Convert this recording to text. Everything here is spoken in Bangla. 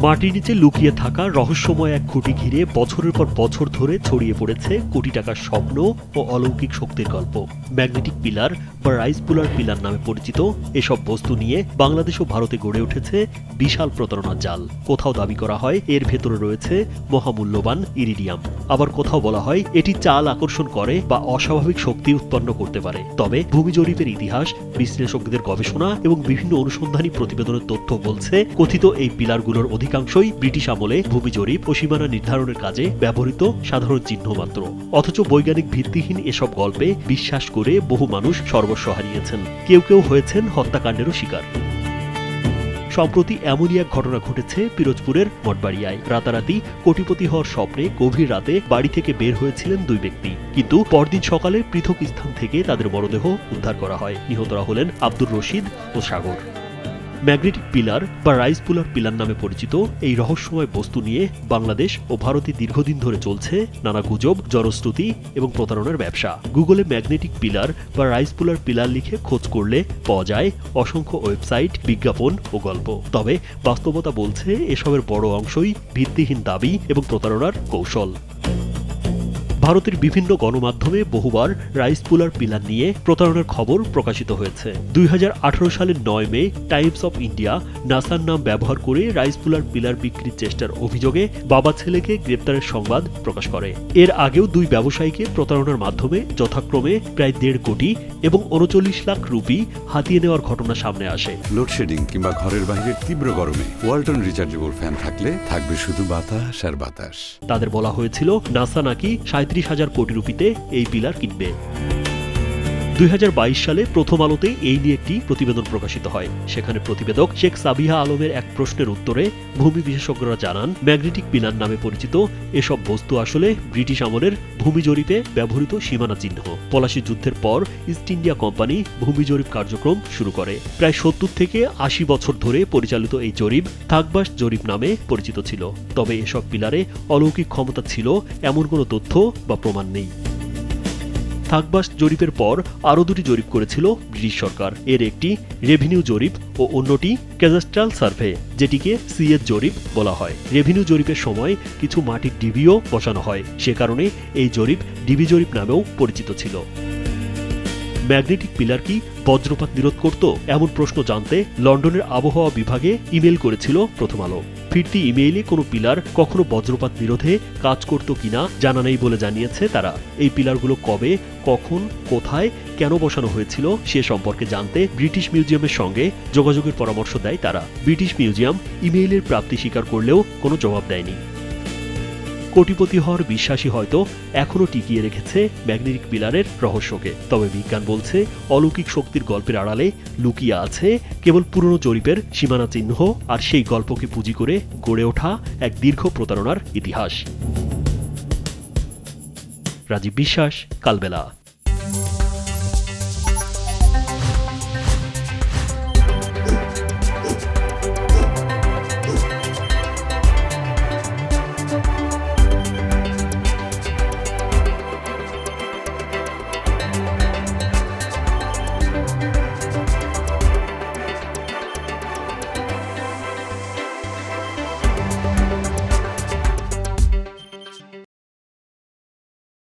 মাটির নিচে লুকিয়ে থাকা রহস্যময় এক খুঁটি ঘিরে বছরের পর বছর ধরে ছড়িয়ে পড়েছে কোটি টাকার স্বপ্ন ও অলৌকিক শক্তির গল্প। ম্যাগনেটিক পিলার বা রাইস পুলার পিলার নামে পরিচিত এসব বস্তু নিয়ে বাংলাদেশ ও ভারতে গড়ে উঠেছে বিশাল প্রতারণার জাল। কোথাও দাবি করা হয় এর ভেতরে রয়েছে মহামূল্যবান ইরিডিয়াম, আবার কোথাও বলা হয় এটি চাল আকর্ষণ করে বা অস্বাভাবিক শক্তি উৎপন্ন করতে পারে। তবে ভূমি জরিপের ইতিহাস, বিশ্লেষকদের গবেষণা এবং বিভিন্ন অনুসন্ধানী প্রতিবেদনের তথ্য বলছে কথিত এই পিলারগুলোর অধিকাংশই ব্রিটিশ আমলে ভূমি জরিপ ও সীমানা নির্ধারণের কাজে ব্যবহৃত সাধারণ চিহ্ন মাত্র। অথচ বৈজ্ঞানিক ভিত্তিহীন এসব গল্পে বিশ্বাস করে বহু মানুষ সর্বস্ব হারিয়েছেন, কেউ কেউ হয়েছেন হত্যাকাণ্ডেরও শিকার। সম্প্রতি এমনই এক ঘটনা ঘটেছে পিরোজপুরের মঠবাড়িয়ায়। রাতারাতি কোটিপতি হওয়ার স্বপ্নে গভীর রাতে বাড়ি থেকে বের হয়েছিলেন দুই ব্যক্তি, কিন্তু পরদিন সকালে পৃথক স্থান থেকে তাদের মরদেহ উদ্ধার করা হয়। নিহতরা হলেন আব্দুর রশিদ ও সাগর। ম্যাগনেটিক পিলার বা রাইস পুলার পিলার নামে পরিচিত এই রহস্যময় বস্তু নিয়ে বাংলাদেশ ও ভারতে দীর্ঘদিন ধরে চলছে নানা গুজব, জনশ্রুতি এবং প্রতারণার ব্যবসা। গুগলে ম্যাগনেটিক পিলার বা রাইস পুলার পিলার লিখে খোঁজ করলে পাওয়া যায় অসংখ্য ওয়েবসাইট, বিজ্ঞাপন ও গল্প। তবে বাস্তবতা বলছে এসবের বড় অংশই ভিত্তিহীন দাবি এবং প্রতারণার কৌশল। ভারতের বিভিন্ন গণমাধ্যমে বহুবার রাইস পুলার পিলার নিয়ে প্রতারণার খবর প্রকাশিত হয়েছে। 2018 সালের 9 মে টাইমস অফ ইন্ডিয়া নাসার নাম ব্যবহার করে রাইস পুলার পিলার বিক্রির চেষ্টার অভিযোগে বাবা ছেলেকে গ্রেপ্তারের সংবাদ প্রকাশ করে। এর আগেও দুই ব্যবসায়ীকে প্রতারণার মাধ্যমে যথাক্রমে প্রায় 1.5 কোটি এবং 39 লাখ রুপি হাতিয়ে নেওয়ার ঘটনা সামনে আসে। লোডশেডিং কিংবা ঘরের বাইরের তীব্র গরমে ওয়ালটন রিচার্জেবল ফ্যান থাকলে থাকবে শুধু বাতাস আর বাতাস। তাদের বলা হয়েছিল নাসা নাকি 37,000 কোটি রুপিতে এই পিলার কিনবে। 2022 সালে প্রথম আলোতে এই নিয়ে একটি প্রতিবেদন প্রকাশিত হয়। সেখানে প্রতিবেদক শেখ সাবিহা আলমের এক প্রশ্নের উত্তরে ভূমি বিশেষজ্ঞরা জানান, ম্যাগনেটিক পিলার নামে পরিচিত এসব বস্তু আসলে ব্রিটিশ আমলের ভূমি জরিপে ব্যবহৃত সীমানা চিহ্ন। পলাশী যুদ্ধের পর ইস্ট ইন্ডিয়া কোম্পানি ভূমি জরিপ কার্যক্রম শুরু করে। প্রায় 70 থেকে 80 বছর ধরে পরিচালিত এই জরিপ থাকবাস জরিপ নামে পরিচিত ছিল। তবে এসব পিলারে অলৌকিক ক্ষমতা ছিল এমন কোনো তথ্য বা প্রমাণ নেই। থাকবাস জরিপের পর আরও দুটি জরিপ করেছিল ব্রিটিশ সরকার। এর একটি রেভিনিউ জরিপ ও অন্যটি ক্যাডাস্ট্রাল সার্ভে, যেটিকে সিএস জরিপ বলা হয়। রেভিনিউ জরিপের সময় কিছু মাটির ডিবিও বসানো হয়, সে কারণে এই জরিপ ডিবি জরিপ নামেও পরিচিত ছিল। ম্যাগনেটিক পিলার কি বজ্রপাত নিরোধ করত? এমন প্রশ্ন জানতে লন্ডনের আবহাওয়া বিভাগে ইমেল করেছিল প্রথম আলো। ফিরতি ইমেইলে কোনো পিলার কখনো বজ্রপাত নিরোধে কাজ করত কিনা জানা নেই বলে জানিয়েছে তারা। এই পিলারগুলো কবে, কখন, কোথায়, কেন বসানো হয়েছিল সে সম্পর্কে জানতে ব্রিটিশ মিউজিয়ামের সঙ্গে যোগাযোগের পরামর্শ দেয় তারা। ব্রিটিশ মিউজিয়াম ইমেইলের প্রাপ্তি স্বীকার করলেও কোনো জবাব দেয়নি। কোটিপতি হওয়ার বিশ্বাসী হয়তো এখনও টিকিয়ে রেখেছে ম্যাগনেটিক পিলারের রহস্যকে। তবে বিজ্ঞান বলছে অলৌকিক শক্তির গল্পের আড়ালে লুকিয়ে আছে কেবল পুরনো জরিপের সীমানা চিহ্ন আর সেই গল্পকে পুঁজি করে গড়ে ওঠা এক দীর্ঘ প্রতারণার ইতিহাস। রাজীব বিশ্বাস, কালবেলা।